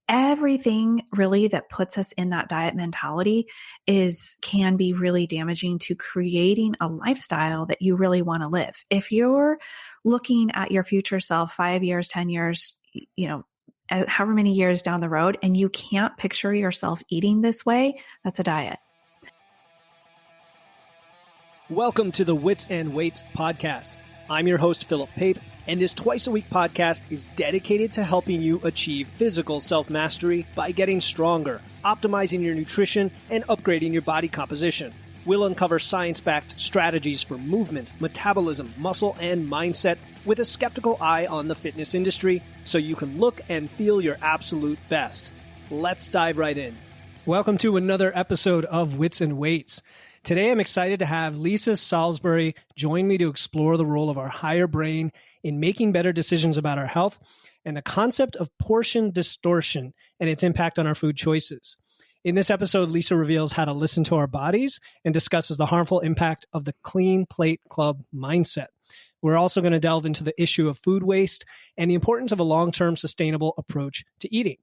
everything really that puts us in that diet mentality can be really damaging to creating a lifestyle that you really want to live. If you're looking at your future self 5 years, 10 years, however many years down the road, and you can't picture yourself eating this way, that's a diet. Welcome to the Wits and Weights podcast. I'm your host, Philip Pape, and this twice-a-week podcast is dedicated to helping you achieve physical self-mastery by getting stronger, optimizing your nutrition, and upgrading your body composition. We'll uncover science-backed strategies for movement, metabolism, muscle, and mindset with a skeptical eye on the fitness industry so you can look and feel your absolute best. Let's dive right in. Welcome to another episode of Wits and Weights. Today, I'm excited to have Lisa Salisbury join me to explore the role of our higher brain in making better decisions about our health and the concept of portion distortion and its impact on our food choices. In this episode, Lisa reveals how to listen to our bodies and discusses the harmful impact of the clean plate club mindset. We're also going to delve into the issue of food waste and the importance of a long-term sustainable approach to eating.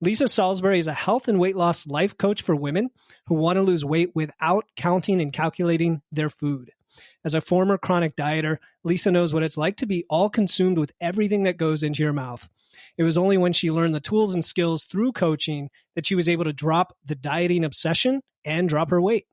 Lisa Salisbury is a health and weight loss life coach for women who want to lose weight without counting and calculating their food. As a former chronic dieter, Lisa knows what it's like to be all consumed with everything that goes into your mouth. It was only when she learned the tools and skills through coaching that she was able to drop the dieting obsession and drop her weight.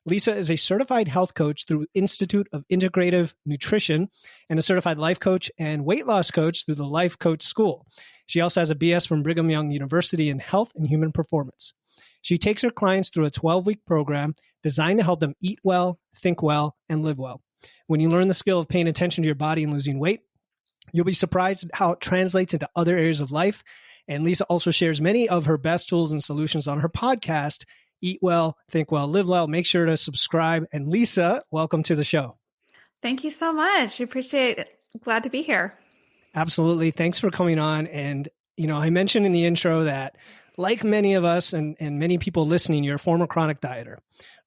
Lisa is a certified health coach through Institute of Integrative Nutrition and a certified life coach and weight loss coach through the Life Coach School. She also has a BS from Brigham Young University in health and human performance. She takes her clients through a 12-week program designed to help them eat well, think well, and live well. When you learn the skill of paying attention to your body and losing weight, you'll be surprised at how it translates into other areas of life. And Lisa also shares many of her best tools and solutions on her podcast, Eat Well, Think Well, Live Well. Make sure to subscribe. And Lisa, welcome to the show. Thank you so much. I appreciate it. Glad to be here. Absolutely. Thanks for coming on. And, I mentioned in the intro that like many of us and many people listening, you're a former chronic dieter,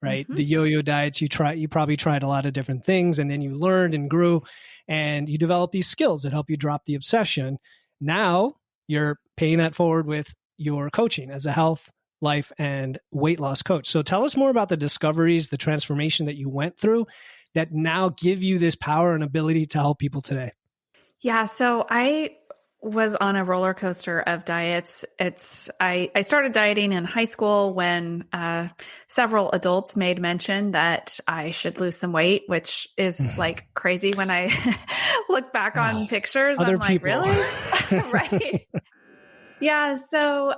right? Mm-hmm. The yo-yo diets, you probably tried a lot of different things, and then you learned and grew and you developed these skills that help you drop the obsession. Now you're paying that forward with your coaching as a health, life, and weight loss coach. So tell us more about the discoveries, the transformation that you went through that now give you this power and ability to help people today. Yeah. So I was on a roller coaster of diets. I started dieting in high school when several adults made mention that I should lose some weight, which is like crazy when I look back on pictures. Other I'm people. like, really? Right. Yeah. So,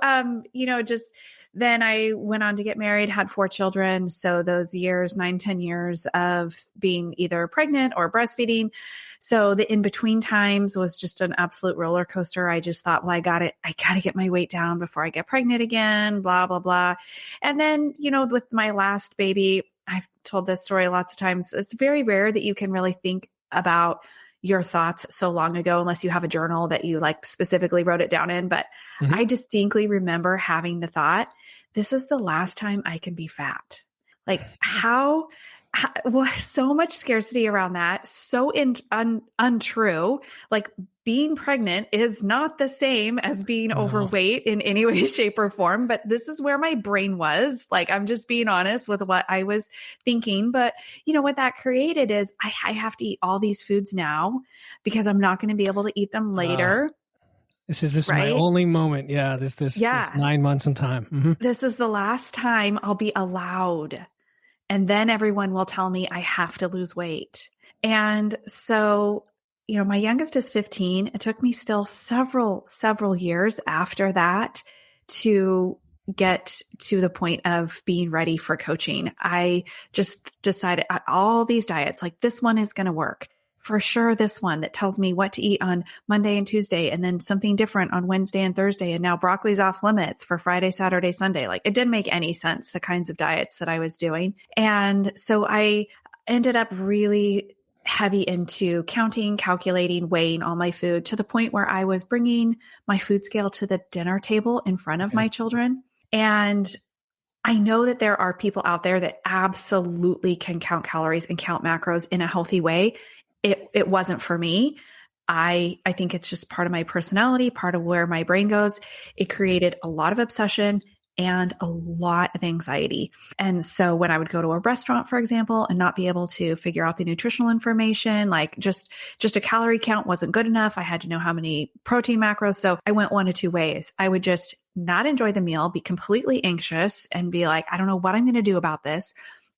then I went on to get married, had 4 children. So those years, 9, 10 years of being either pregnant or breastfeeding. So the in-between times was just an absolute roller coaster. I just thought, well, I got to get my weight down before I get pregnant again, blah, blah, blah. And then, with my last baby, I've told this story lots of times. It's very rare that you can really think about your thoughts so long ago, unless you have a journal that you specifically wrote it down in. But I distinctly remember having the thought, this is the last time I can be fat. How so much scarcity around that. So untrue. Being pregnant is not the same as being overweight in any way, shape, or form. But this is where my brain was. I'm just being honest with what I was thinking. But what that created is I have to eat all these foods now because I'm not going to be able to eat them later. This is right? My only moment. Yeah. This 9 months in time. Mm-hmm. This is the last time I'll be allowed. And then everyone will tell me I have to lose weight. And so, my youngest is 15. It took me still several years after that to get to the point of being ready for coaching. I just decided all these diets, this one is going to work. For sure, this one that tells me what to eat on Monday and Tuesday, and then something different on Wednesday and Thursday. And now broccoli's off limits for Friday, Saturday, Sunday. It didn't make any sense, the kinds of diets that I was doing. And so I ended up really heavy into counting, calculating, weighing all my food to the point where I was bringing my food scale to the dinner table in front of my children. And I know that there are people out there that absolutely can count calories and count macros in a healthy way. It wasn't for me. I think it's just part of my personality, part of where my brain goes. It created a lot of obsession and a lot of anxiety. And so when I would go to a restaurant, for example, and not be able to figure out the nutritional information, like just a calorie count wasn't good enough. I had to know how many protein macros. So I went one of two ways. I would just not enjoy the meal, be completely anxious and be like, I don't know what I'm going to do about this.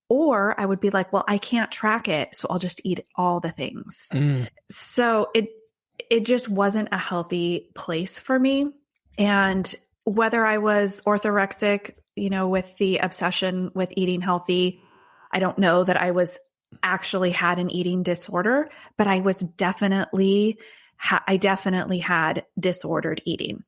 Or I would be like, well, I can't track it, so I'll just eat all the things. So it just wasn't a healthy place for me. And whether I was orthorexic, with the obsession with eating healthy, I don't know that I was actually had an eating disorder, but I was definitely had disordered eating.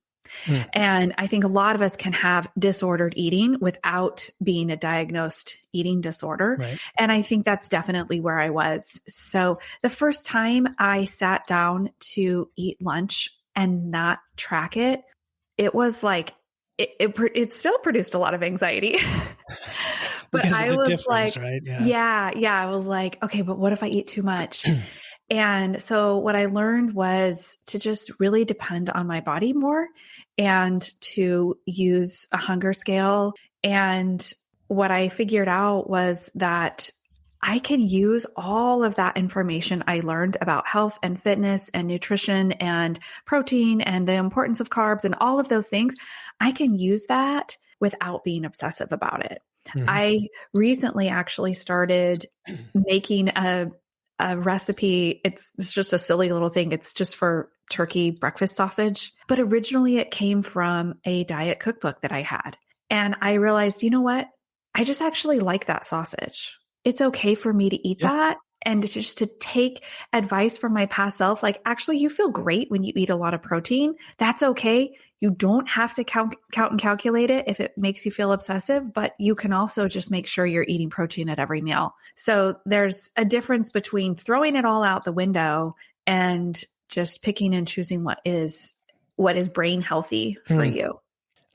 And I think a lot of us can have disordered eating without being a diagnosed eating disorder. Right. And I think that's definitely where I was. So the first time I sat down to eat lunch and not track it, it was like, it still produced a lot of anxiety. But I was like, right? Yeah, I was like, okay, but what if I eat too much? And so what I learned was to just really depend on my body more and to use a hunger scale. And what I figured out was that I can use all of that information I learned about health and fitness and nutrition and protein and the importance of carbs and all of those things. I can use that without being obsessive about it. I recently actually started making a recipe. It's just a silly little thing. It's just for turkey breakfast sausage. But originally it came from a diet cookbook that I had. And I realized, you know what? I just actually like that sausage. It's okay for me to eat that. And it's just to take advice from my past self, like, actually, you feel great when you eat a lot of protein. That's okay. You don't have to count and calculate it if it makes you feel obsessive, but you can also just make sure you're eating protein at every meal. So there's a difference between throwing it all out the window and just picking and choosing what is brain healthy for you.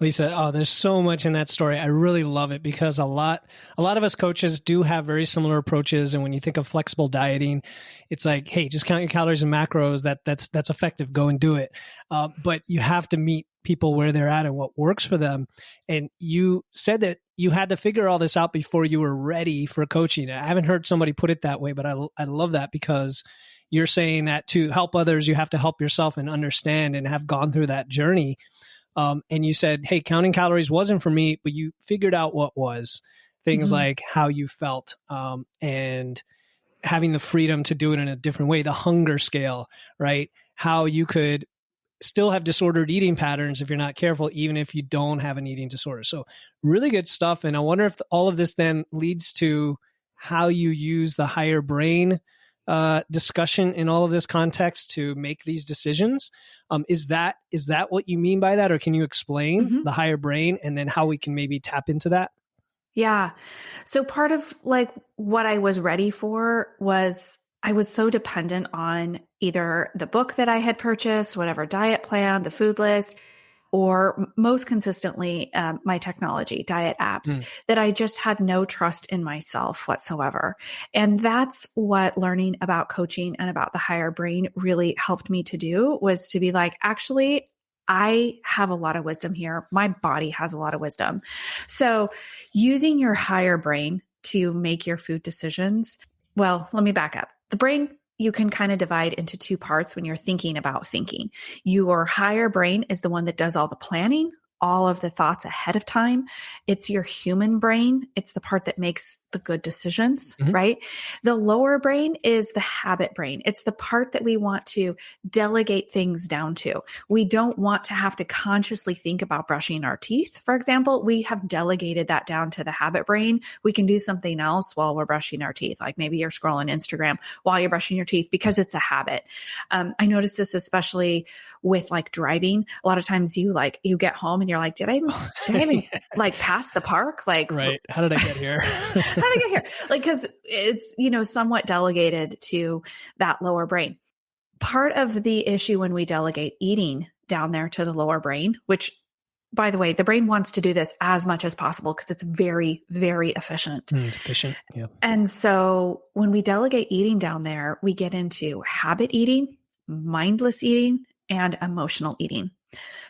Lisa, there's so much in that story. I really love it because a lot of us coaches do have very similar approaches. And when you think of flexible dieting, it's like, hey, just count your calories and macros. That's effective. Go and do it. But you have to meet people where they're at and what works for them. And you said that you had to figure all this out before you were ready for coaching. I haven't heard somebody put it that way, but I love that because you're saying that to help others, you have to help yourself and understand and have gone through that journey. And you said, hey, counting calories wasn't for me, but you figured out what was. Things like how you felt and having the freedom to do it in a different way, the hunger scale, right? How you could still have disordered eating patterns if you're not careful, even if you don't have an eating disorder. So really good stuff. And I wonder if all of this then leads to how you use the higher brain discussion in all of this context to make these decisions. Is that what you mean by that? Or can you explain the higher brain and then how we can maybe tap into that? Yeah. So part of like what I was ready for was I was so dependent on either the book that I had purchased, whatever diet plan, the food list, or most consistently, my technology, diet apps, that I just had no trust in myself whatsoever. And that's what learning about coaching and about the higher brain really helped me to do, was to be like, actually, I have a lot of wisdom here. My body has a lot of wisdom. So using your higher brain to make your food decisions. Well, let me back up. The brain, you can kind of divide into two parts when you're thinking about thinking. Your higher brain is the one that does all the planning, all of the thoughts ahead of time. It's your human brain. It's the part that makes the good decisions, right? The lower brain is the habit brain. It's the part that we want to delegate things down to. We don't want to have to consciously think about brushing our teeth. For example, we have delegated that down to the habit brain. We can do something else while we're brushing our teeth. Like maybe you're scrolling Instagram while you're brushing your teeth because it's a habit. I noticed this especially with like driving. A lot of times you get home and you're like, did I even like pass the park? Like, right. How did I get here? How did I get here? Like, cause it's, somewhat delegated to that lower brain. Part of the issue when we delegate eating down there to the lower brain, which by the way, the brain wants to do this as much as possible because it's very, very efficient. It's efficient. Yeah. And so when we delegate eating down there, we get into habit eating, mindless eating and emotional eating.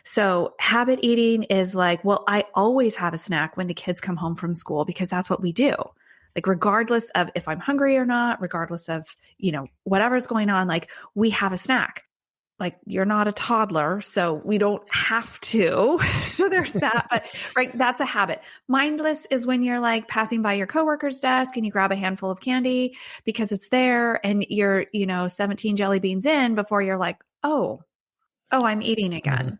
So habit eating is like, well, I always have a snack when the kids come home from school because that's what we do. Like, regardless of if I'm hungry or not, regardless of, whatever's going on, like, we have a snack. Like, you're not a toddler, so we don't have to. So there's that, but right, that's a habit. Mindless is when you're like passing by your coworker's desk and you grab a handful of candy because it's there and you're, 17 jelly beans in before you're like, oh, I'm eating again.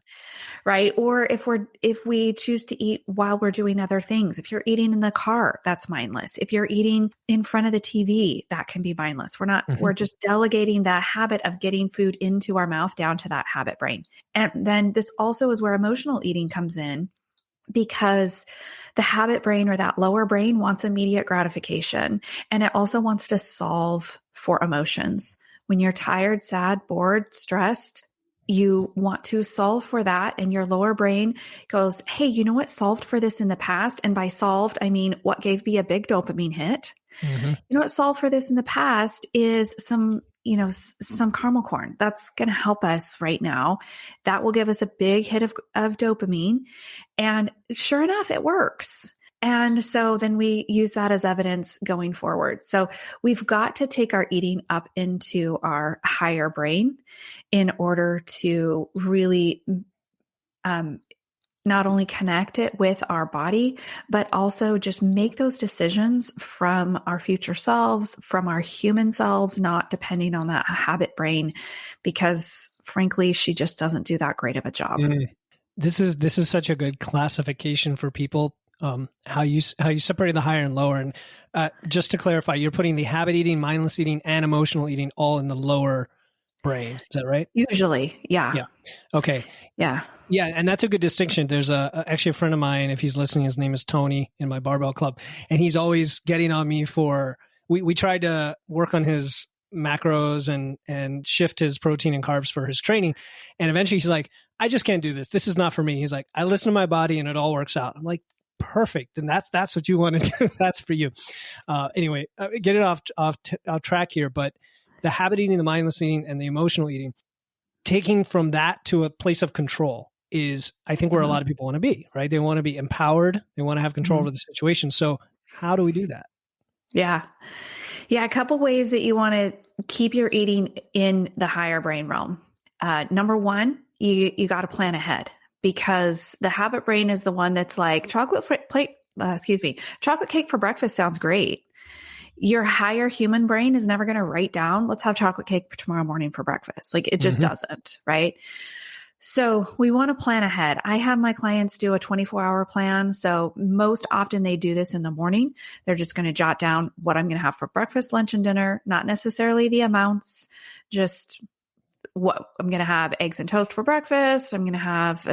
Right. Or if we choose to eat while we're doing other things, if you're eating in the car, that's mindless. If you're eating in front of the TV, that can be mindless. We're just delegating that habit of getting food into our mouth down to that habit brain. And then this also is where emotional eating comes in, because the habit brain, or that lower brain, wants immediate gratification. And it also wants to solve for emotions. When you're tired, sad, bored, stressed, you want to solve for that. And your lower brain goes, hey, you know what solved for this in the past? And by solved, I mean, what gave me a big dopamine hit? You know what solved for this in the past is some caramel corn. That's going to help us right now. That will give us a big hit of dopamine. And sure enough, it works. And so then we use that as evidence going forward. So we've got to take our eating up into our higher brain in order to really not only connect it with our body, but also just make those decisions from our future selves, from our human selves, not depending on that habit brain, because frankly, she just doesn't do that great of a job. This is such a good classification for people. How you separate the higher and lower. And just to clarify, you're putting the habit eating, mindless eating, and emotional eating all in the lower brain. Is that right? Usually. Yeah. Yeah. Okay. Yeah. Yeah. And that's a good distinction. There's actually a friend of mine, if he's listening, his name is Tony in my barbell club. And he's always getting on me for, we tried to work on his macros and shift his protein and carbs for his training. And eventually he's like, I just can't do this. This is not for me. He's like, I listen to my body and it all works out. I'm like, perfect. And that's what you want to do. That's for you. Anyway, get it off track here, but the habit eating, the mindless eating, and the emotional eating, taking from that to a place of control is, I think, where a lot of people want to be, right? They want to be empowered. They want to have control over the situation. So how do we do that? Yeah. A couple ways that you want to keep your eating in the higher brain realm. Number one, you got to plan ahead. Because the habit brain is the one that's like, chocolate cake for breakfast sounds great. Your higher human brain is never going to write down, let's have chocolate cake tomorrow morning for breakfast. Like, it just doesn't, right? So we want to plan ahead. I have my clients do a 24-hour plan. So most often they do this in the morning. They're just going to jot down what I'm going to have for breakfast, lunch, and dinner, not necessarily the amounts, just what I'm going to have: eggs and toast for breakfast. I'm going to have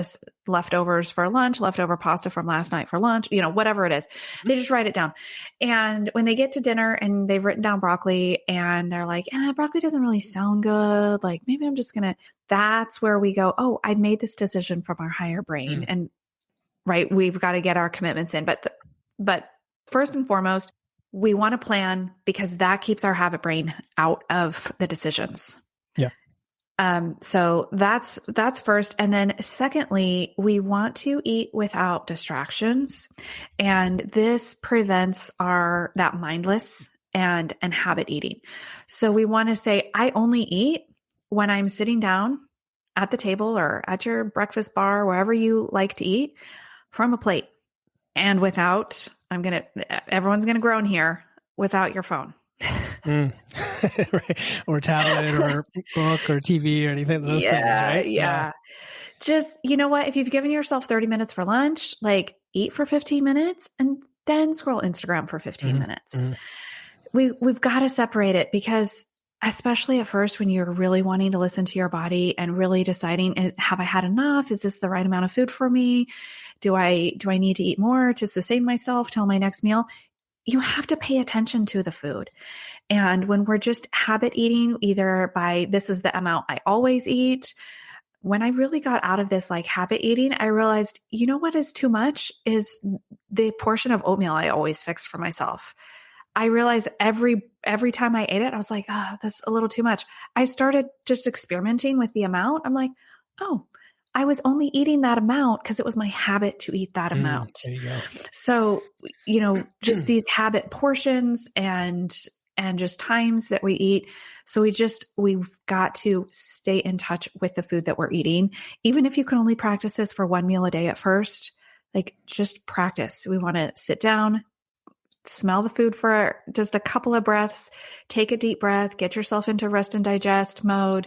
leftovers for lunch, leftover pasta from last night for lunch, whatever it is. They just write it down. And when they get to dinner and they've written down broccoli and they're like, broccoli doesn't really sound good. Like, maybe I'm just going to, that's where we go, oh, I made this decision from our higher brain. And right, we've got to get our commitments in. But first and foremost, we want to plan, because that keeps our habit brain out of the decisions. Yeah. So that's first. And then secondly, we want to eat without distractions. And this prevents that mindless and habit eating. So we want to say, I only eat when I'm sitting down at the table or at your breakfast bar, wherever you like to eat, from a plate, and without, everyone's going to groan here, without your phone. Right. Or tablet or book or TV or anything. Those things, right? Yeah. Just, you know what? If you've given yourself 30 minutes for lunch, like, eat for 15 minutes and then scroll Instagram for 15 minutes. We've got to separate it, because especially at first, when you're really wanting to listen to your body and really deciding, have I had enough? Is this the right amount of food for me? Do I need to eat more to sustain myself till my next meal? You have to pay attention to the food. And when we're just habit eating, either by, this is the amount I always eat. When I really got out of this like habit eating, I realized, you know what is too much is the portion of oatmeal I always fix for myself. I realized every every time I ate it, I was like, oh, that's a little too much. I started just experimenting with the amount. I'm like, oh, I was only eating that amount because it was my habit to eat that amount. There you go. So, just these habit portions and just times that we eat. So we've got to stay in touch with the food that we're eating. Even if you can only practice this for one meal a day at first, like just practice. We want to sit down, smell the food for just a couple of breaths, take a deep breath, get yourself into rest and digest mode,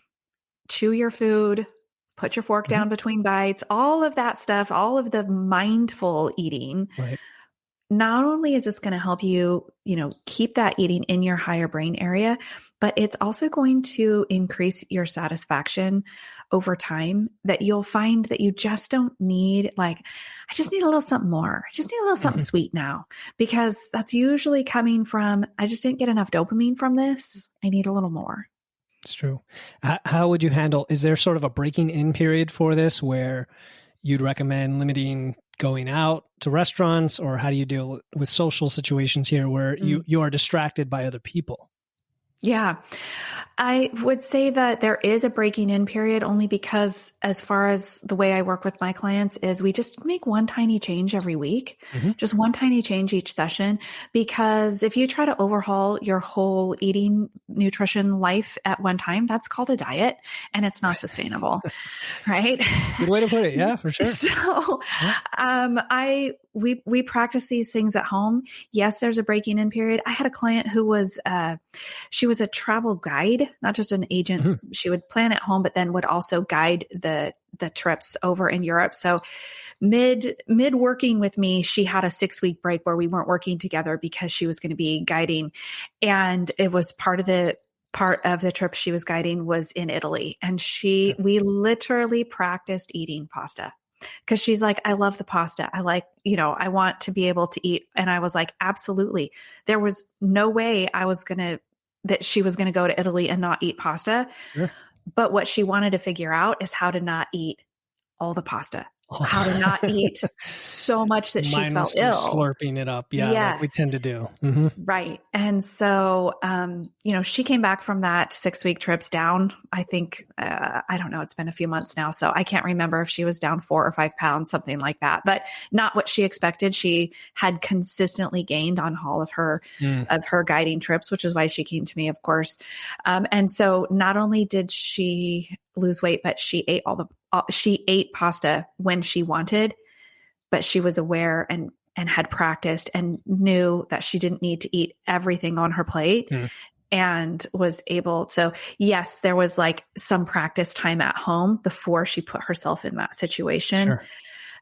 chew your food, put your fork down between bites, all of that stuff, all of the mindful eating. Right. Not only is this going to help you, keep that eating in your higher brain area, but it's also going to increase your satisfaction over time, that you'll find that you just don't need I just need a little something more. I just need a little something sweet now, because that's usually coming from, I just didn't get enough dopamine from this. I need a little more. It's true. How would you handle, is there sort of a breaking in period for this where you'd recommend limiting going out to restaurants, or how do you deal with social situations here where you are distracted by other people? Yeah, I would say that there is a breaking in period, only because as far as the way I work with my clients is we just make one tiny change every week, just one tiny change each session. Because if you try to overhaul your whole eating nutrition life at one time, that's called a diet, and it's not sustainable. Right? Good way to put it. Yeah, for sure. So, we practice these things at home. Yes, there's a breaking in period. I had a client who was, she was a travel guide, not just an agent. She would plan at home, but then would also guide the trips over in Europe. So mid working with me, she had a 6-week break where we weren't working together because she was going to be guiding. And it was part of the trip she was guiding was in Italy. And we literally practiced eating pasta. Because she's like, I love the pasta. I like, I want to be able to eat. And I was like, absolutely. There was no way that she was going to go to Italy and not eat pasta. Sure. But what she wanted to figure out is how to not eat all the pasta. How to not eat so much that she felt ill. Slurping it up. Yeah, yes. Like we tend to do. Right. And so, she came back from that 6-week trips down. I think, I don't know, it's been a few months now, so I can't remember if she was down 4 or 5 pounds, something like that, but not what she expected. She had consistently gained on all of her guiding trips, which is why she came to me, of course. And so not only did she lose weight, but she ate pasta when she wanted, but she was aware and had practiced and knew that she didn't need to eat everything on her plate and was able. So yes, there was some practice time at home before she put herself in that situation.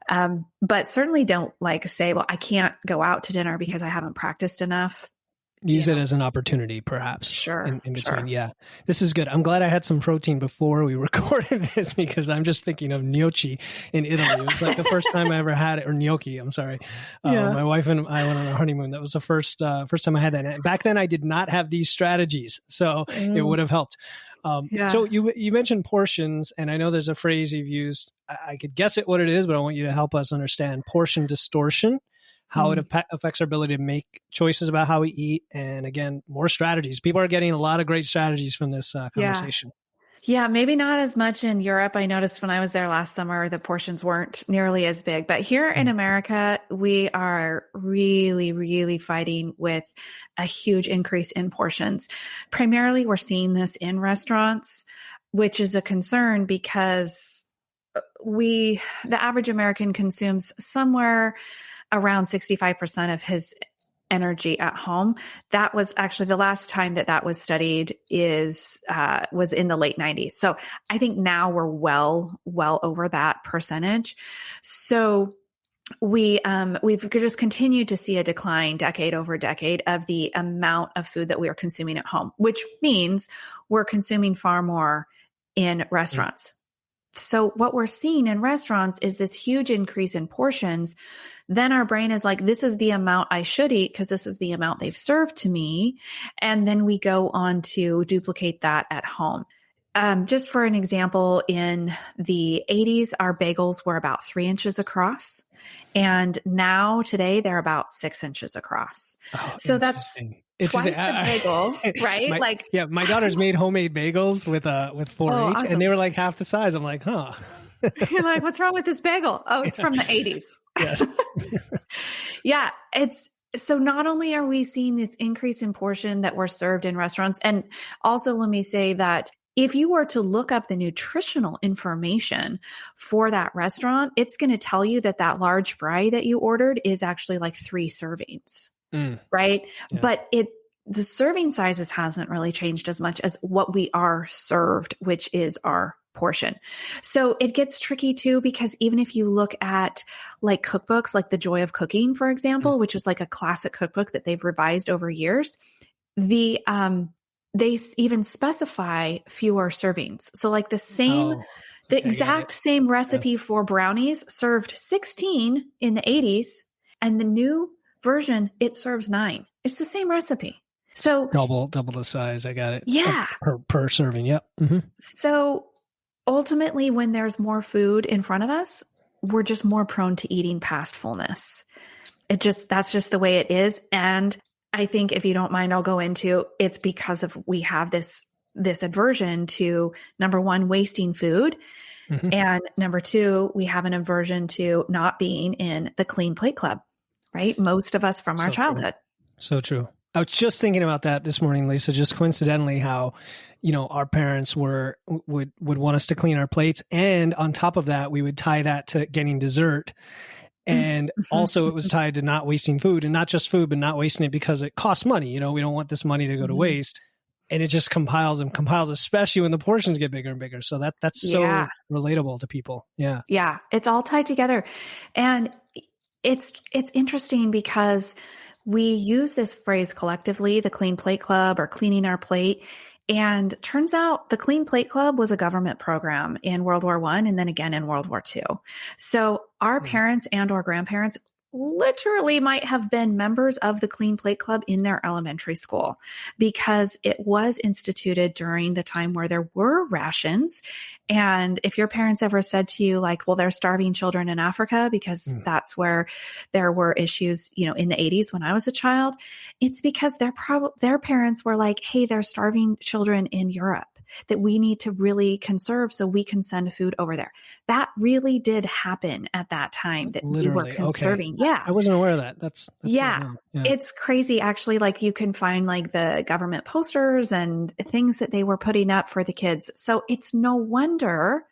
Sure. But certainly don't say, well, I can't go out to dinner because I haven't practiced enough. Use it as an opportunity, perhaps. Sure. In between. Sure. Yeah. This is good. I'm glad I had some protein before we recorded this, because I'm just thinking of gnocchi in Italy. It was the first time I ever had it, or gnocchi. I'm sorry. My wife and I went on a honeymoon. That was the first time I had that. And back then I did not have these strategies, so it would have helped. So you mentioned portions, and I know there's a phrase you've used. I could guess what it is, but I want you to help us understand portion distortion. How it affects our ability to make choices about how we eat. And again, more strategies. People are getting a lot of great strategies from this conversation. Yeah, maybe not as much in Europe. I noticed when I was there last summer, the portions weren't nearly as big. But here in America, we are really, really fighting with a huge increase in portions. Primarily, we're seeing this in restaurants, which is a concern because the average American consumes somewhere around 65% of his energy at home. That was actually the last time that was studied was in the late 90s. So I think now we're well over that percentage. So we've just continued to see a decline decade over decade of the amount of food that we are consuming at home, which means we're consuming far more in restaurants. So what we're seeing in restaurants is this huge increase in portions. Then our brain is like, this is the amount I should eat because this is the amount they've served to me. And then we go on to duplicate that at home. Just for an example, in the 80s, our bagels were about 3 inches across. And now today they're about 6 inches across. Oh, so that's twice the bagel, right? My daughter's made homemade bagels with 4-H, awesome. and they were like half the size. I'm like, huh. You're like, what's wrong with this bagel? Oh, it's from the 80s. Yes. Yeah. So not only are we seeing this increase in portion that were served in restaurants, and also let me say that if you were to look up the nutritional information for that restaurant, it's going to tell you that large fry that you ordered is actually like 3 servings, right? Yeah. But the serving sizes hasn't really changed as much as what we are served, which is our portion. So it gets tricky too, because even if you look at like cookbooks, like The Joy of Cooking, for example, which is like a classic cookbook that they've revised over years, they even specify fewer servings. So like the exact same recipe for brownies served 16 in the 80s, and the new version, it serves 9. It's the same recipe. So double the size. I got it. Yeah. Per serving. Yep. Mm-hmm. So ultimately, when there's more food in front of us, we're just more prone to eating past fullness. That's just the way it is. And I think, if you don't mind, I'll go into it's because we have this aversion to, number one, wasting food. Mm-hmm. And number 2, we have an aversion to not being in the Clean Plate Club, right? Most of us from our childhood. So true. I was just thinking about that this morning, Lisa, just coincidentally, how, our parents would want us to clean our plates. And on top of that, we would tie that to getting dessert. And also it was tied to not wasting food, and not just food, but not wasting it because it costs money. We don't want this money to go to waste. And it just compiles, especially when the portions get bigger and bigger. So that's so relatable to people. Yeah. Yeah. It's all tied together. And it's interesting because we use this phrase collectively, the Clean Plate Club or cleaning our plate. And turns out the Clean Plate Club was a government program in World War I and then again in World War II. So our parents and or grandparents literally might have been members of the Clean Plate Club in their elementary school, because it was instituted during the time where there were rations. And if your parents ever said to you, like, well, they're starving children in Africa because that's where there were issues, in the 80s when I was a child, it's because their parents were like, hey, they're starving children in Europe that we need to really conserve so we can send food over there. That really did happen at that time, that we were conserving. Okay. Yeah. I wasn't aware of that. That's yeah. It's crazy. Actually, like you can find like the government posters and things that they were putting up for the kids. So it's no wonder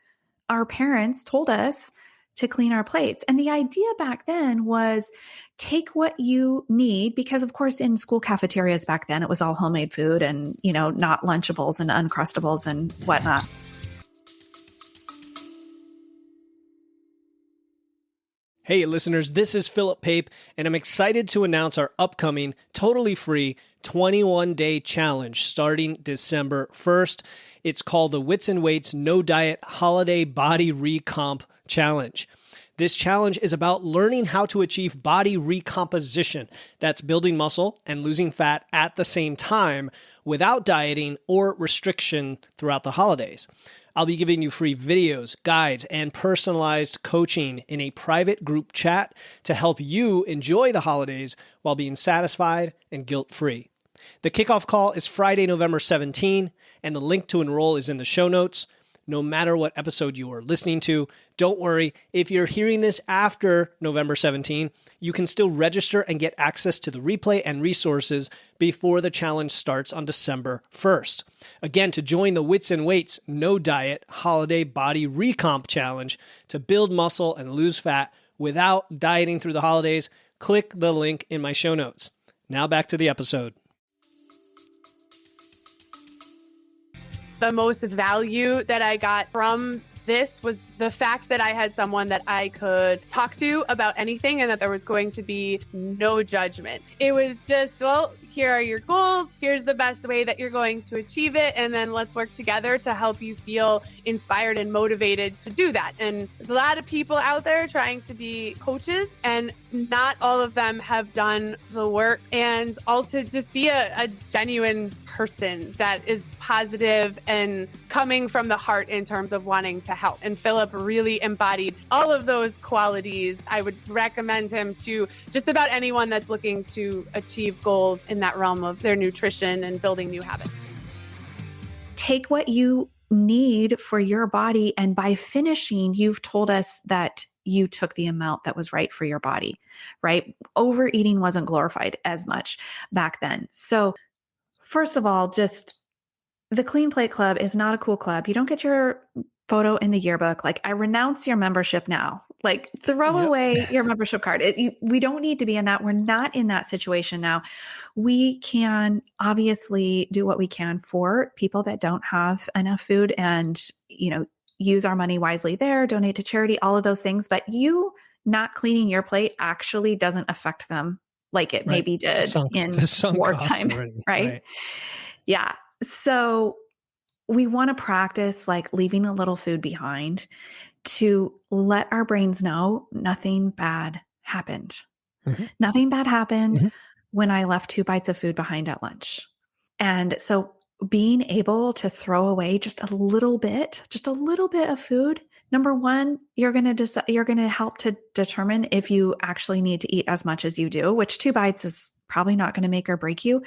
our parents told us to clean our plates. And the idea back then was take what you need, because of course in school cafeterias back then, it was all homemade food and, not Lunchables and Uncrustables and whatnot. Hey listeners, this is Philip Pape, and I'm excited to announce our upcoming totally free 21-day challenge starting December 1st. It's called the Wits and Weights No Diet Holiday Body Recomp Challenge. This challenge is about learning how to achieve body recomposition. That's building muscle and losing fat at the same time without dieting or restriction throughout the holidays. I'll be giving you free videos, guides, and personalized coaching in a private group chat to help you enjoy the holidays while being satisfied and guilt-free. The kickoff call is Friday, November 17, and the link to enroll is in the show notes. No matter what episode you are listening to, don't worry. If you're hearing this after November 17, you can still register and get access to the replay and resources before the challenge starts on December 1st. Again, to join the Wits and Weights No Diet Holiday Body Recomp Challenge to build muscle and lose fat without dieting through the holidays, click the link in my show notes. Now back to the episode. The most value that I got from this was the fact that I had someone that I could talk to about anything and that there was going to be no judgment. It was just, well, here are your goals. Here's the best way that you're going to achieve it. And then let's work together to help you feel inspired and motivated to do that. And there's a lot of people out there trying to be coaches, and not all of them have done the work and also just be a genuine person person that is positive and coming from the heart in terms of wanting to help. And Philip really embodied all of those qualities. I would recommend him to just about anyone that's looking to achieve goals in that realm of their nutrition and building new habits. Take what you need for your body. And by finishing, you've told us that you took the amount that was right for your body, right? Overeating wasn't glorified as much back then. So first of all, just the Clean Plate Club is not a cool club. You don't get your photo in the yearbook. Like, I renounce your membership now. Like, throw away your membership card. We don't need to be in that. We're not in that situation now. We can obviously do what we can for people that don't have enough food and, use our money wisely there, donate to charity, all of those things. But you not cleaning your plate actually doesn't affect them like it maybe did in wartime, right? Yeah. So we want to practice like leaving a little food behind to let our brains know nothing bad happened. Mm-hmm. Nothing bad happened when I left 2 bites of food behind at lunch. And so being able to throw away just a little bit of food. Number one, you're going to help to determine if you actually need to eat as much as you do, which 2 bites is probably not going to make or break you,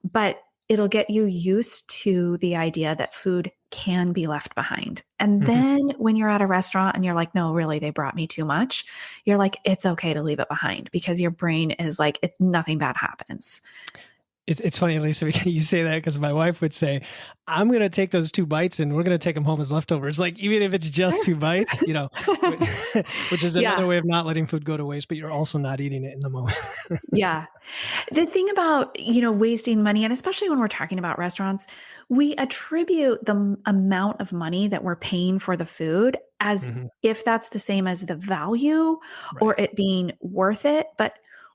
but it'll get you used to the idea that food can be left behind. And then when you're at a restaurant and you're like, no, really, they brought me too much. You're like, it's okay to leave it behind because your brain is like, nothing bad happens. It's funny, Lisa, you say that because my wife would say, I'm going to take those 2 bites and we're going to take them home as leftovers. Like, even if it's just 2 bites, which is another way of not letting food go to waste, but you're also not eating it in the moment. Yeah. The thing about, wasting money, and especially when we're talking about restaurants, we attribute the amount of money that we're paying for the food as if that's the same as the value or it being worth it. But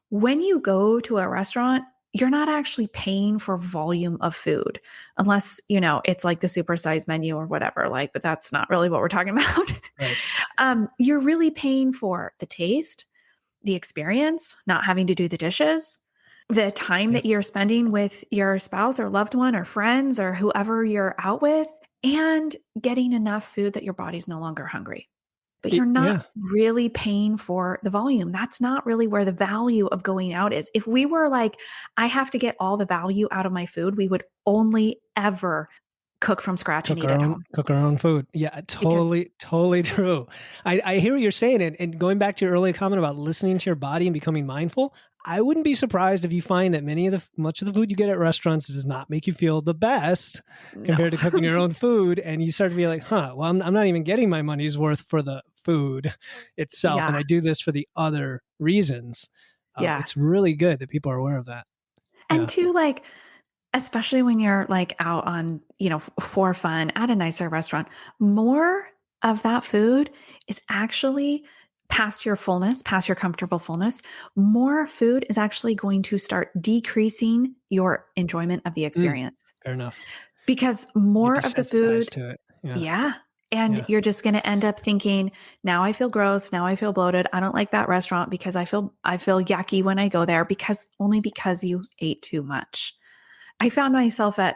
when you go to a restaurant, you're not actually paying for volume of food unless, it's like the supersized menu or whatever, but that's not really what we're talking about. Right. You're really paying for the taste, the experience, not having to do the dishes, the time that you're spending with your spouse or loved one or friends or whoever you're out with, and getting enough food that your body's no longer hungry. But you're not really paying for the volume. That's not really where the value of going out is. If we were like, I have to get all the value out of my food, we would only ever cook from scratch and eat at home. Cook our own food. Yeah, totally true. I hear what you're saying. And going back to your earlier comment about listening to your body and becoming mindful, I wouldn't be surprised if you find that much of the food you get at restaurants does not make you feel the best compared to cooking your own food. And you start to be like, well, I'm not even getting my money's worth for the food itself. And I do this for the other reasons. It's really good that people are aware of that. And two, especially when you're out on, for fun at a nicer restaurant, more of that food is actually past your fullness, past your comfortable fullness. More food is actually going to start decreasing your enjoyment of the experience. Fair enough. Because more of the food, to it. You're just going to end up thinking, now I feel gross. Now I feel bloated. I don't like that restaurant because I feel yucky when I go there because you ate too much. I found myself at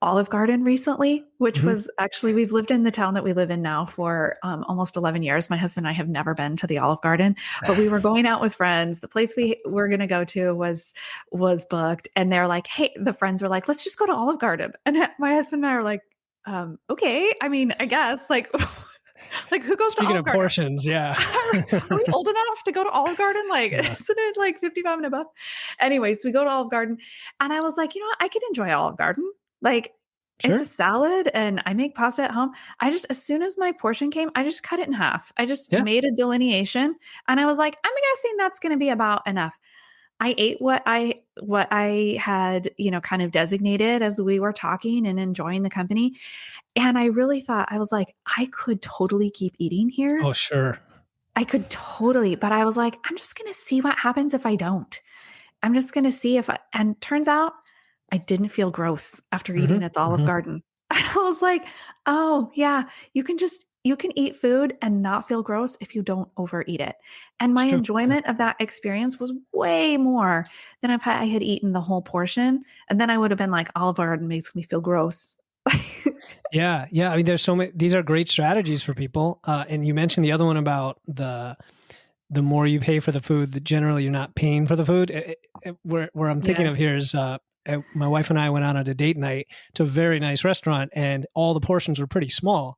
Olive Garden recently, which was actually, we've lived in the town that we live in now for almost 11 years. My husband and I have never been to the Olive Garden, but we were going out with friends. The place we were going to go to was booked. And they're like, hey, the friends were like, let's just go to Olive Garden. And my husband and I are like, okay. I mean, I guess who goes Speaking to Olive of Garden? portions, yeah. Are we old enough to go to Olive Garden? Isn't it 55 and above? Anyways, we go to Olive Garden and I was like, I could enjoy Olive Garden. It's a salad and I make pasta at home. As soon as my portion came, I just cut it in half. I just made a delineation and I was like, I'm guessing that's going to be about enough. I ate what I had, kind of designated as we were talking and enjoying the company. And I really thought, I was like, I could totally keep eating here. Oh, sure. I could totally, but I was like, I'm just going to see what happens if I don't. I'm just going to see and turns out I didn't feel gross after eating at the Olive Garden. I was like, oh yeah, you can just you can eat food and not feel gross if you don't overeat it. And my enjoyment of that experience was way more than if I had eaten the whole portion. And then I would have been like, Olive Garden makes me feel gross. Yeah. Yeah. I mean, there's so many, these are great strategies for people. And you mentioned the other one about the more you pay for the food, generally you're not paying for the food. Where I'm thinking of here is, my wife and I went out on a date night to a very nice restaurant, and all the portions were pretty small,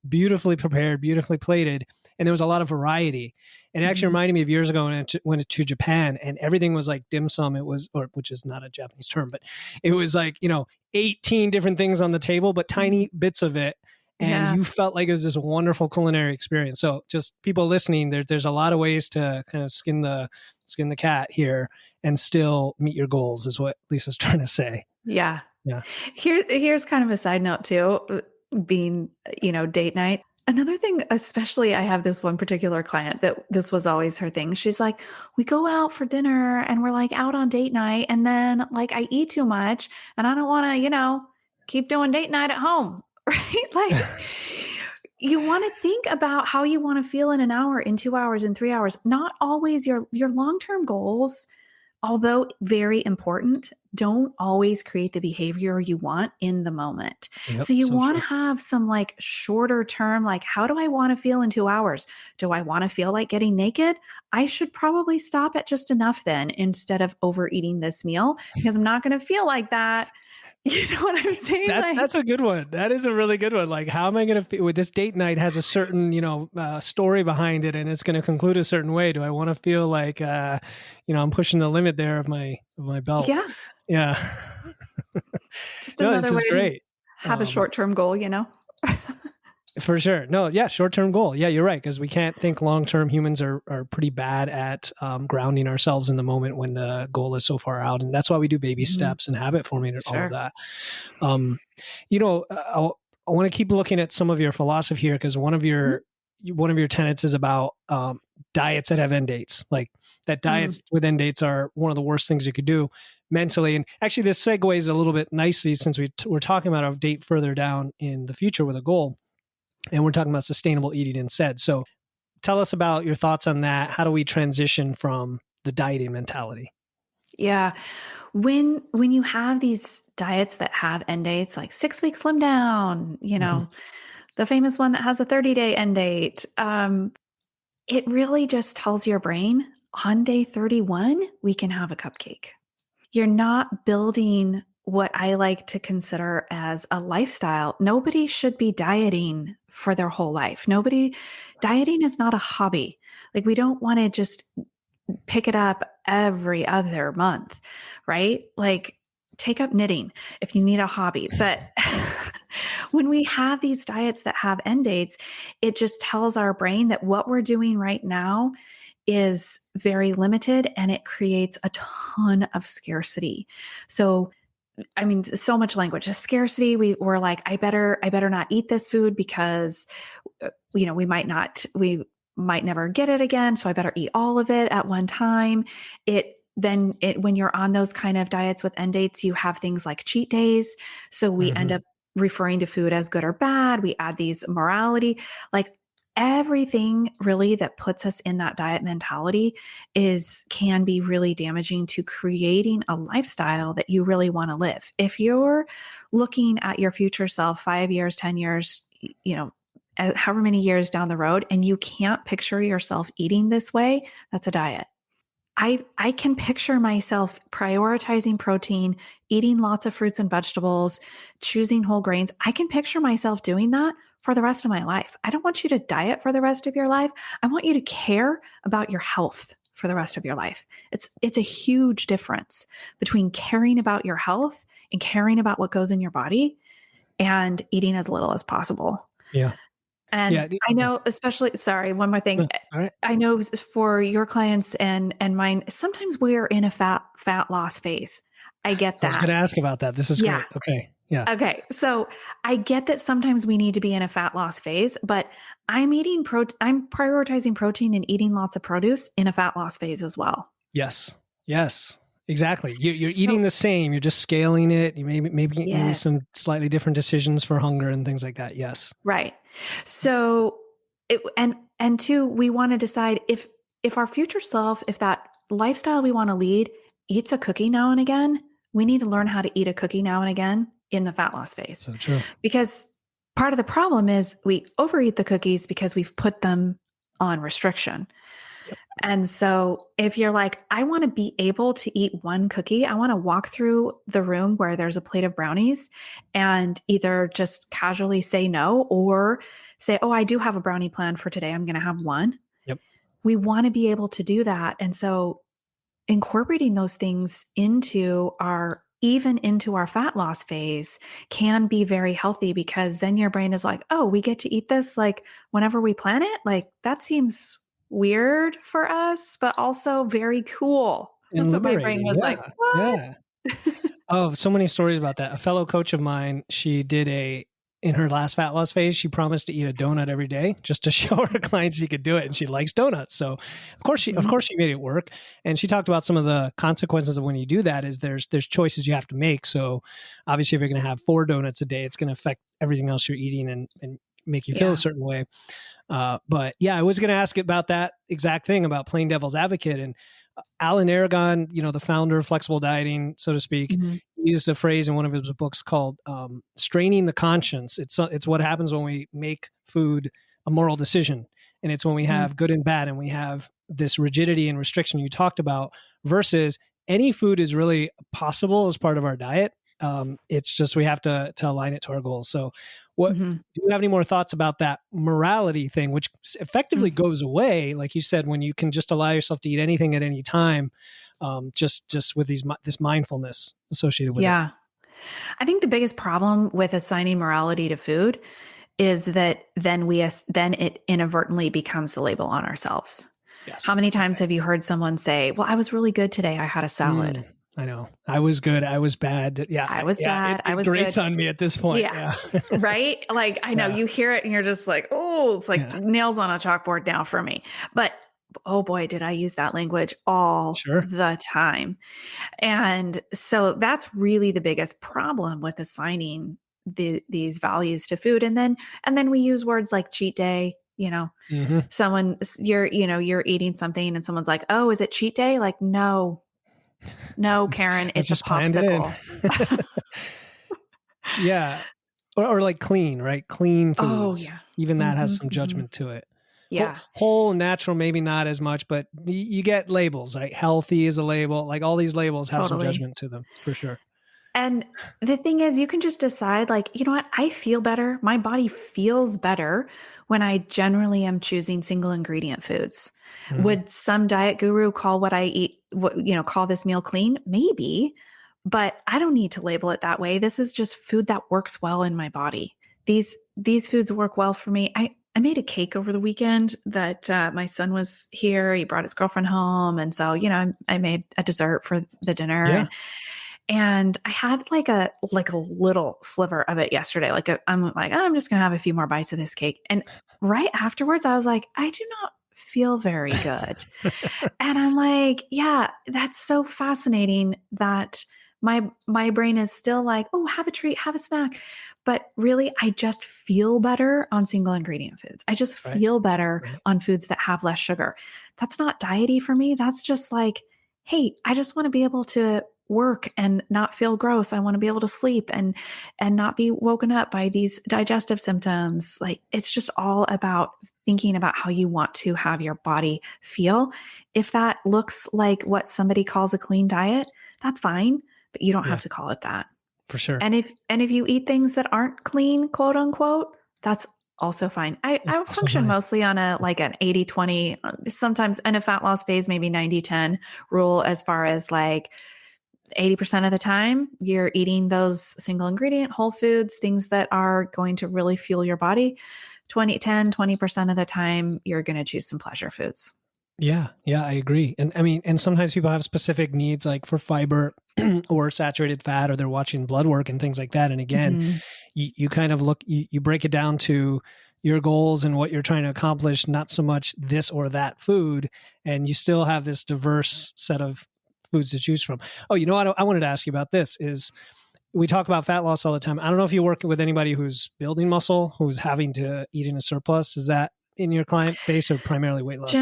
beautifully prepared, beautifully plated. And there was a lot of variety. And it actually reminded me of years ago when I went to Japan, and everything was like dim sum. It was, which is not a Japanese term, but it was like, 18 different things on the table, but tiny bits of it. And you felt like it was this wonderful culinary experience. So just people listening, there's a lot of ways to kind of skin the cat here and still meet your goals, is what Lisa's trying to say. Yeah. Yeah. Here's kind of a side note too, being, date night. Another thing, especially I have this one particular client that this was always her thing. She's like, we go out for dinner and we're like out on date night. And then like I eat too much and I don't want to, keep doing date night at home. Right? Like you want to think about how you want to feel in an hour, in 2 hours, in 3 hours, not always your long-term goals, although very important, don't always create the behavior you want in the moment. Yep, so you want to have some like shorter term, like, how do I want to feel in 2 hours? Do I want to feel like getting naked? I should probably stop at just enough then instead of overeating this meal, because I'm not going to feel like that. You know what I'm saying? That's a good one. That is a really good one. Like, how am I going to feel with this date night has a certain, story behind it, and it's going to conclude a certain way. Do I want to feel like, I'm pushing the limit there of my belt? Yeah. Yeah. Just another way to have a short-term goal, For sure. No, yeah, short-term goal. Yeah, you're right, because we can't think long-term. Humans are pretty bad at grounding ourselves in the moment when the goal is so far out, and that's why we do baby steps and habit forming and all of that. I want to keep looking at some of your philosophy here, because one of your tenets is about diets that have end dates. Like that diets with end dates are one of the worst things you could do mentally. And actually, this segues a little bit nicely, since we're talking about a date further down in the future with a goal. And we're talking about sustainable eating instead. So tell us about your thoughts on that. How do we transition from the dieting mentality? Yeah. When you have these diets that have end dates, like 6-week slim down, the famous one that has a 30-day end date, it really just tells your brain on day 31, we can have a cupcake. You're not building what I like to consider as a lifestyle. Nobody should be dieting for their whole life. Dieting is not a hobby. Like, we don't want to just pick it up every other month, right? Like, take up knitting if you need a hobby. But when we have these diets that have end dates, it just tells our brain that what we're doing right now is very limited, and it creates a ton of scarcity. So so much language, a scarcity. We're like, I better not eat this food because, we might never get it again. So I better eat all of it at one time. When you're on those kind of diets with end dates, you have things like cheat days. So we end up referring to food as good or bad. We add these morality, like everything really that puts us in that diet mentality can be really damaging to creating a lifestyle that you really want to live. If you're looking at your future self 5 years, 10 years, however many years down the road, and you can't picture yourself eating this way, that's a diet. I can picture myself prioritizing protein, eating lots of fruits and vegetables, choosing whole grains. I can picture myself doing that for the rest of my life. I don't want you to diet for the rest of your life. I want you to care about your health for the rest of your life. It's a huge difference between caring about your health and caring about what goes in your body and eating as little as possible. Yeah. And I know, especially, sorry, one more thing. Right. I know for your clients and mine, sometimes we're in a fat loss phase. I get that. I was going to ask about that. This is great. Okay. Yeah. Okay. So I get that sometimes we need to be in a fat loss phase, but I'm prioritizing protein and eating lots of produce in a fat loss phase as well. Yes. Exactly. You're eating the same. You're just scaling it. You maybe some slightly different decisions for hunger and things like that. Yes. Right. So, and two, we want to decide if our future self, if that lifestyle we want to lead eats a cookie now and again, we need to learn how to eat a cookie now and again in the fat loss phase. So true. Because part of the problem is we overeat the cookies because we've put them on restriction. Yep. And so if you're like, I want to be able to eat one cookie, I want to walk through the room where there's a plate of brownies and either just casually say no or say, oh, I do have a brownie plan for today. I'm going to have one. Yep. We want to be able to do that. And so incorporating those things into our fat loss phase can be very healthy, because then your brain is like, oh, we get to eat this like whenever we plan it. Like that seems weird for us, but also very cool. That's what my brain was like. What? Yeah. Oh, so many stories about that. A fellow coach of mine, she did in her last fat loss phase, she promised to eat a donut every day just to show her clients she could do it. And she likes donuts. So of course she made it work. And she talked about some of the consequences of when you do that is there's choices you have to make. So obviously if you're going to have 4 donuts a day, it's going to affect everything else you're eating and make you feel a certain way. But yeah, I was going to ask about that exact thing about playing devil's advocate. And Alan Aragon, the founder of flexible dieting, so to speak, he used a phrase in one of his books called straining the conscience. It's what happens when we make food a moral decision. And it's when we have good and bad and we have this rigidity and restriction you talked about versus any food is really possible as part of our diet. It's just we have to align it to our goals. So do you have any more thoughts about that morality thing, which effectively goes away, like you said, when you can just allow yourself to eat anything at any time, just with this mindfulness associated with it? Yeah. I think the biggest problem with assigning morality to food is that then it inadvertently becomes the label on ourselves. Yes. How many times have you heard someone say, well, I was really good today. I had a salad. I know. I was good. I was bad. Yeah. I was bad. I was grates good. on me at this point. Yeah. Right? Like, I know you hear it and you're just like, oh, it's like nails on a chalkboard now for me. But oh boy, did I use that language all the time. And so that's really the biggest problem with assigning these values to food. And then we use words like cheat day. Someone, you're eating something and someone's like, oh, is it cheat day? Like, no, Karen, it's a popsicle. Yeah. Or like clean, right? Clean foods. Oh, yeah. Even that has some judgment to it. Yeah. Whole, natural, maybe not as much, but you get labels, right? Healthy is a label. Like all these labels have some judgment to them for sure. And the thing is, you can just decide like, you know what? I feel better. My body feels better when I generally am choosing single ingredient foods. Would some diet guru call what I eat, call this meal clean? Maybe, but I don't need to label it that way. This is just food that works well in my body. These foods work well for me. I made a cake over the weekend that my son was here. He brought his girlfriend home. And so, I made a dessert for the dinner. Yeah. And I had like a little sliver of it yesterday. I'm just going to have a few more bites of this cake. And right afterwards, I was like, I do not feel very good. And I'm like, yeah, that's so fascinating that my brain is still like, oh, have a treat, have a snack. But really, I just feel better on single ingredient foods. I just feel better on foods that have less sugar. That's not diety for me. That's just like, hey, I just want to be able to work and not feel gross. I want to be able to sleep and not be woken up by these digestive symptoms. Like, it's just all about thinking about how you want to have your body feel. If that looks like what somebody calls a clean diet, that's fine, but you don't have to call it that. For sure. And if you eat things that aren't clean, quote unquote, that's also fine. I function mostly on an 80-20, sometimes in a fat loss phase, maybe 90-10 rule, as far as like 80% of the time you're eating those single ingredient whole foods, things that are going to really fuel your body. 20% of the time you're going to choose some pleasure foods. Yeah, I agree. And I mean, and sometimes people have specific needs like for fiber or saturated fat, or they're watching blood work and things like that. And again, you kind of you break it down to your goals and what you're trying to accomplish, not so much this or that food. And you still have this diverse set of foods to choose from. Oh, you know what I wanted to ask you about this is we talk about fat loss all the time. I don't know if you work with anybody who's building muscle, who's having to eat in a surplus. Is that in your client base or primarily weight loss?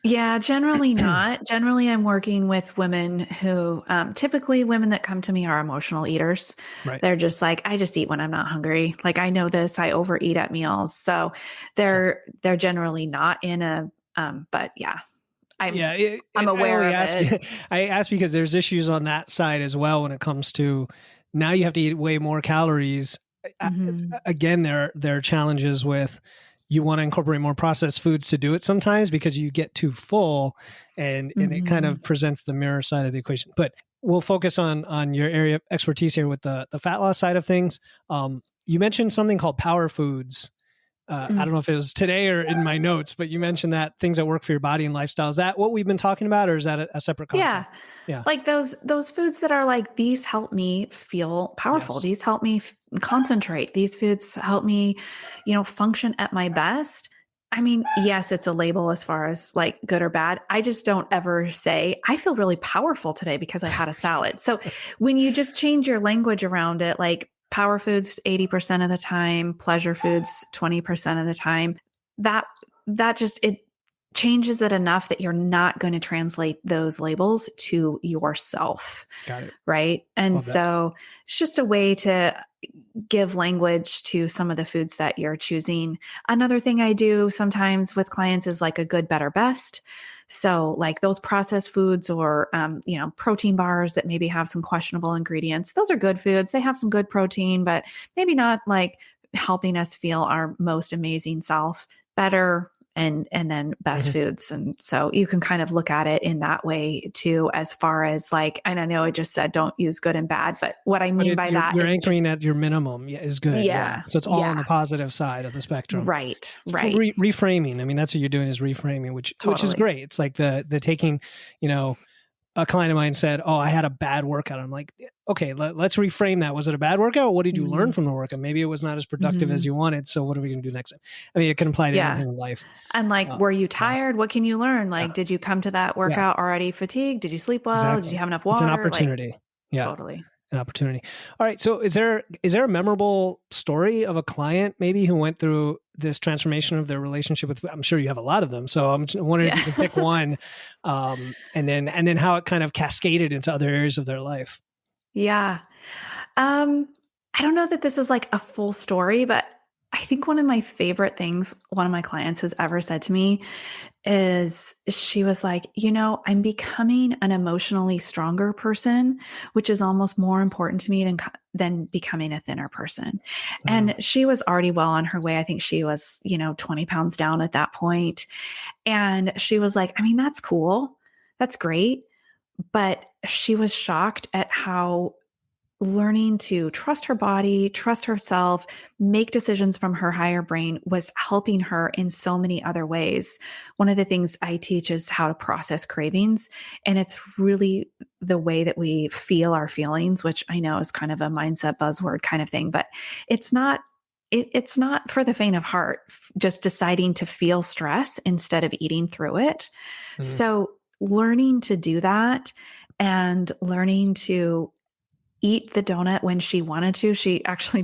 Yeah, generally not. Generally, I'm working with women who, typically women that come to me are emotional eaters. Right. They're just like, I just eat when I'm not hungry. Like, I know this, I overeat at meals. So they're generally not in a, but yeah, I'm aware of it. I ask because there's issues on that side as well when it comes to now you have to eat way more calories. Again, there are challenges with you want to incorporate more processed foods to do it sometimes because you get too full and it kind of presents the mirror side of the equation. But we'll focus on your area of expertise here with the fat loss side of things. You mentioned something called power foods. I don't know if it was today or in my notes, but you mentioned that things that work for your body and lifestyle. Is that what we've been talking about, or is that a separate concept? Yeah. Like those foods that are like, these help me feel powerful. Yes. These help me concentrate. These foods help me, function at my best. I mean, yes, it's a label as far as like good or bad. I just don't ever say, I feel really powerful today because I had a salad. So when you just change your language around it, like power foods 80% of the time, pleasure foods 20% of the time, that just, it changes it enough that you're not going to translate those labels to yourself. Got it. Right. And so it's just a way to give language to some of the foods that you're choosing. Another thing I do sometimes with clients is like a good, better, best. So like those processed foods or, protein bars that maybe have some questionable ingredients, those are good foods. They have some good protein, but maybe not like helping us feel our most amazing self. Better and then best foods. And so you can kind of look at it in that way too, as far as like, and I know I just said, don't use good and bad, but what I mean by that you're is anchoring at your minimum is good. Yeah. So it's all on the positive side of the spectrum. Right. Reframing. I mean, that's what you're doing is reframing, which is great. It's like the taking, a client of mine said, "Oh, I had a bad workout." I'm like, "Okay, let's reframe that. Was it a bad workout? What did you learn from the workout? Maybe it was not as productive as you wanted. So what are we going to do next time?" I mean, it can apply to anything in life. And like, were you tired? What can you learn? Like, did you come to that workout already fatigued? Did you sleep well? Exactly. Did you have enough water? It's an opportunity. Like, totally. An opportunity. All right. So is there a memorable story of a client maybe who went through this transformation of their relationship with food? I'm sure you have a lot of them. So I'm wondering if you can pick one, and then how it kind of cascaded into other areas of their life. Yeah. I don't know that this is like a full story, but I think one of my favorite things one of my clients has ever said to me is she was like, I'm becoming an emotionally stronger person, which is almost more important to me than becoming a thinner person. And she was already well on her way. I think she was, 20 pounds down at that point. And she was like, I mean, that's cool. That's great. But she was shocked at how learning to trust her body, trust herself, make decisions from her higher brain was helping her in so many other ways. One of the things I teach is how to process cravings. And it's really the way that we feel our feelings, which I know is kind of a mindset buzzword kind of thing, but it's not for the faint of heart, just deciding to feel stress instead of eating through it. So learning to do that and learning to eat the donut when she wanted to.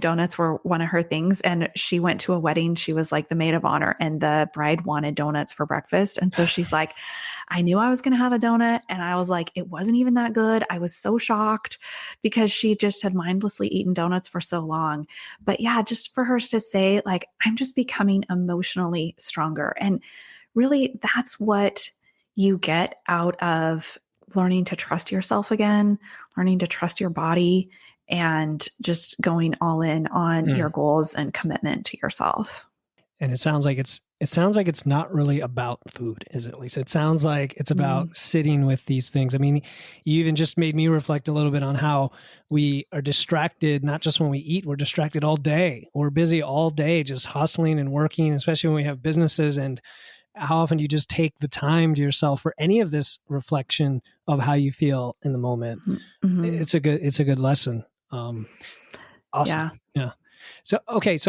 Donuts were one of her things. And she went to a wedding. She was like the maid of honor and the bride wanted donuts for breakfast. And so she's like, I knew I was going to have a donut. And I was like, it wasn't even that good. I was so shocked because she just had mindlessly eaten donuts for so long. But yeah, just for her to say like, I'm just becoming emotionally stronger. And really that's what you get out of learning to trust yourself again, learning to trust your body, and just going all in on your goals and commitment to yourself. And it sounds like it's not really about food, is it, Lisa? It sounds like it's about sitting with these things. I mean, you even just made me reflect a little bit on how we are distracted, not just when we eat, we're distracted all day. We're busy all day, just hustling and working, especially when we have businesses. And how often do you just take the time to yourself for any of this reflection of how you feel in the moment? It's a good lesson. Awesome. Yeah. So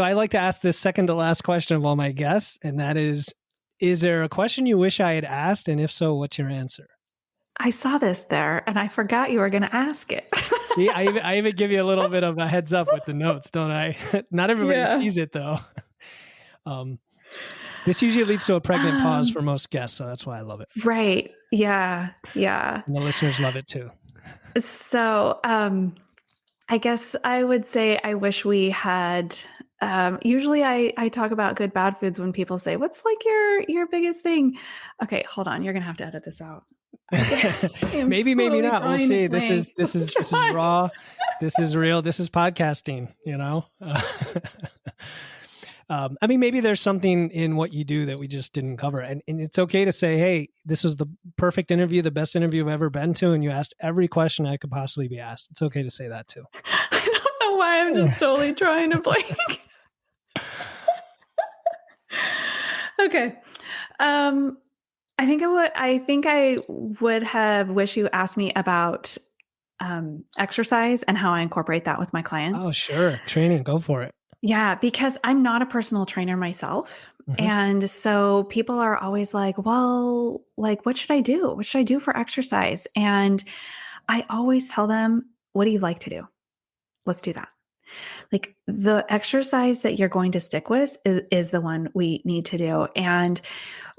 I like to ask this second to last question of all my guests, and that is there a question you wish I had asked? And if so, what's your answer? I saw this there and I forgot you were going to ask it. See, I even give you a little bit of a heads up with the notes, don't I? Not everybody sees it though. This usually leads to a pregnant pause for most guests, so that's why I love it. Right. Yeah. Yeah. And the listeners love it too. So, I guess I would say I wish we had, usually I talk about good, bad foods when people say, what's like your biggest thing? Okay, hold on. You're going to have to edit this out. Maybe not. We'll see. This is raw. This is real. This is podcasting, you know? I mean, maybe there's something in what you do that we just didn't cover. And it's okay to say, hey, this was the perfect interview, the best interview I've ever been to. And you asked every question I could possibly be asked. It's okay to say that too. I don't know why I'm just totally trying to blank. Okay. I think I would have wished you asked me about exercise and how I incorporate that with my clients. Oh, sure. Training. Go for it. Yeah, because I'm not a personal trainer myself. Mm-hmm. And so people are always like, well, like, what should I do? What should I do for exercise? And I always tell them, what do you like to do? Let's do that. Like the exercise that you're going to stick with is the one we need to do. And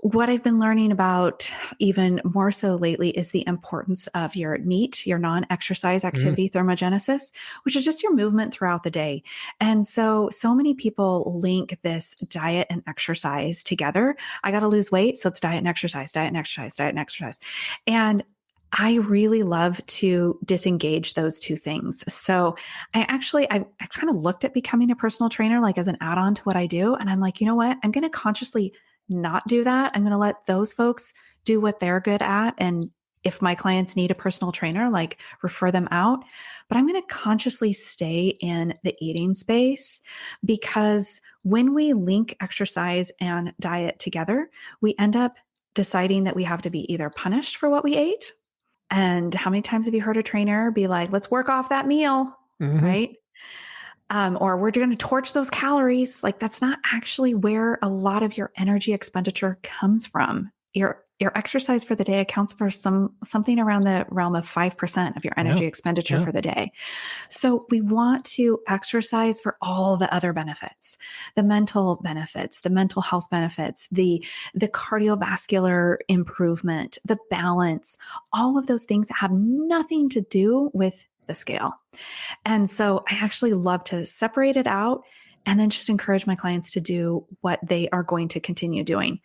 what I've been learning about even more so lately is the importance of your NEAT, your non-exercise activity thermogenesis, which is just your movement throughout the day. And so many people link this diet and exercise together. I got to lose weight. So it's diet and exercise, diet and exercise, diet and exercise. And I really love to disengage those two things. So I kind of looked at becoming a personal trainer, like as an add-on to what I do. And I'm like, you know what? I'm going to consciously not do that. I'm going to let those folks do what they're good at. And if my clients need a personal trainer, like refer them out. But I'm going to consciously stay in the eating space because when we link exercise and diet together, we end up deciding that we have to be either punished for what we ate. And how many times have you heard a trainer be like, let's work off that meal, right? Or we're going to torch those calories. Like that's not actually where a lot of your energy expenditure comes from. Your exercise for the day accounts for something around the realm of 5% of your energy expenditure for the day. So we want to exercise for all the other benefits, the mental benefits, the mental health benefits, the cardiovascular improvement, the balance, all of those things that have nothing to do with the scale. And so I actually love to separate it out and then just encourage my clients to do what they are going to continue doing.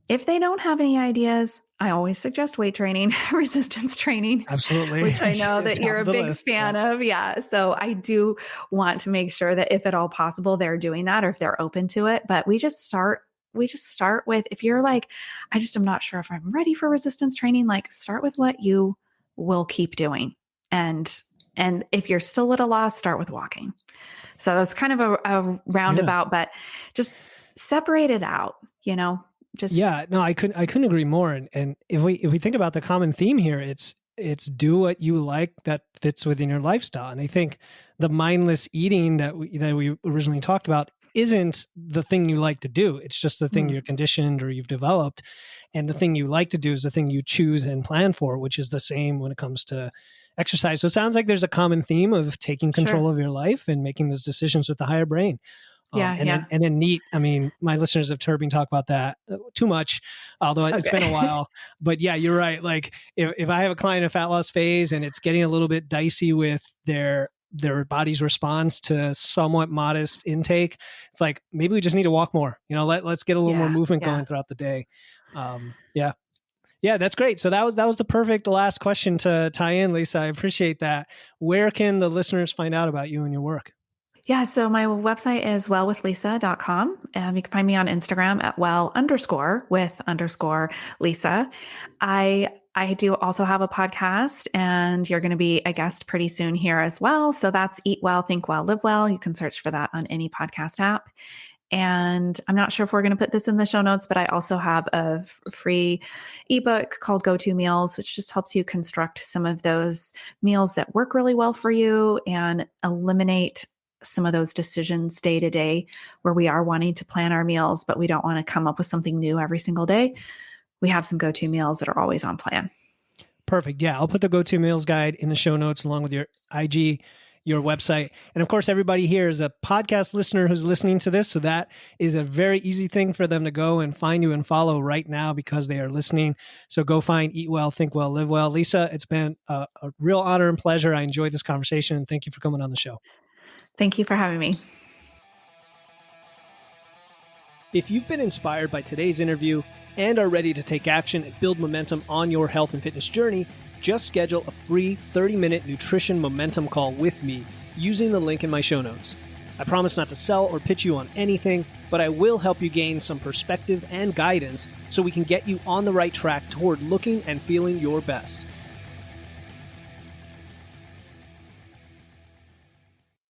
If they don't have any ideas, I always suggest weight training, resistance training. Absolutely. Which I know that you're a big fan of. Yeah. So I do want to make sure that if at all possible, they're doing that or if they're open to it. But we just start with, if you're like, I just am not sure if I'm ready for resistance training, like start with what you will keep doing. And if you're still at a loss, start with walking. So that's kind of a roundabout, but just separate it out, you know? I couldn't agree more. And if we think about the common theme here, it's do what you like that fits within your lifestyle. And I think the mindless eating that we originally talked about isn't the thing you like to do. It's just the thing you're conditioned or you've developed. And the thing you like to do is the thing you choose and plan for, which is the same when it comes to exercise. So it sounds like there's a common theme of taking control of your life and making those decisions with the higher brain. And then NEAT. I mean, my listeners have heard me talk about that too much, although it's been a while. But yeah, you're right. Like if I have a client in a fat loss phase and it's getting a little bit dicey with their body's response to somewhat modest intake, it's like, maybe we just need to walk more. You know, let's get a little more movement going throughout the day. Yeah, that's great. So that was the perfect last question to tie in, Lisa. I appreciate that. Where can the listeners find out about you and your work? Yeah, so my website is wellwithlisa.com. You can find me on Instagram at well_with_Lisa. I do also have a podcast, and you're going to be a guest pretty soon here as well. So that's Eat Well, Think Well, Live Well. You can search for that on any podcast app. And I'm not sure if we're going to put this in the show notes, but I also have a free ebook called Go-To Meals, which just helps you construct some of those meals that work really well for you and eliminate some of those decisions day to day where we are wanting to plan our meals, but we don't want to come up with something new every single day. We have some go-to meals that are always on plan. Perfect. Yeah, I'll put the Go-To Meals Guide in the show notes along with your IG, your website. And of course, everybody here is a podcast listener who's listening to this. So that is a very easy thing for them to go and find you and follow right now because they are listening. So go find Eat Well, Think Well, Live Well. Lisa, it's been a real honor and pleasure. I enjoyed this conversation. And thank you for coming on the show. Thank you for having me. If you've been inspired by today's interview and are ready to take action and build momentum on your health and fitness journey, just schedule a free 30-minute nutrition momentum call with me using the link in my show notes. I promise not to sell or pitch you on anything, but I will help you gain some perspective and guidance so we can get you on the right track toward looking and feeling your best.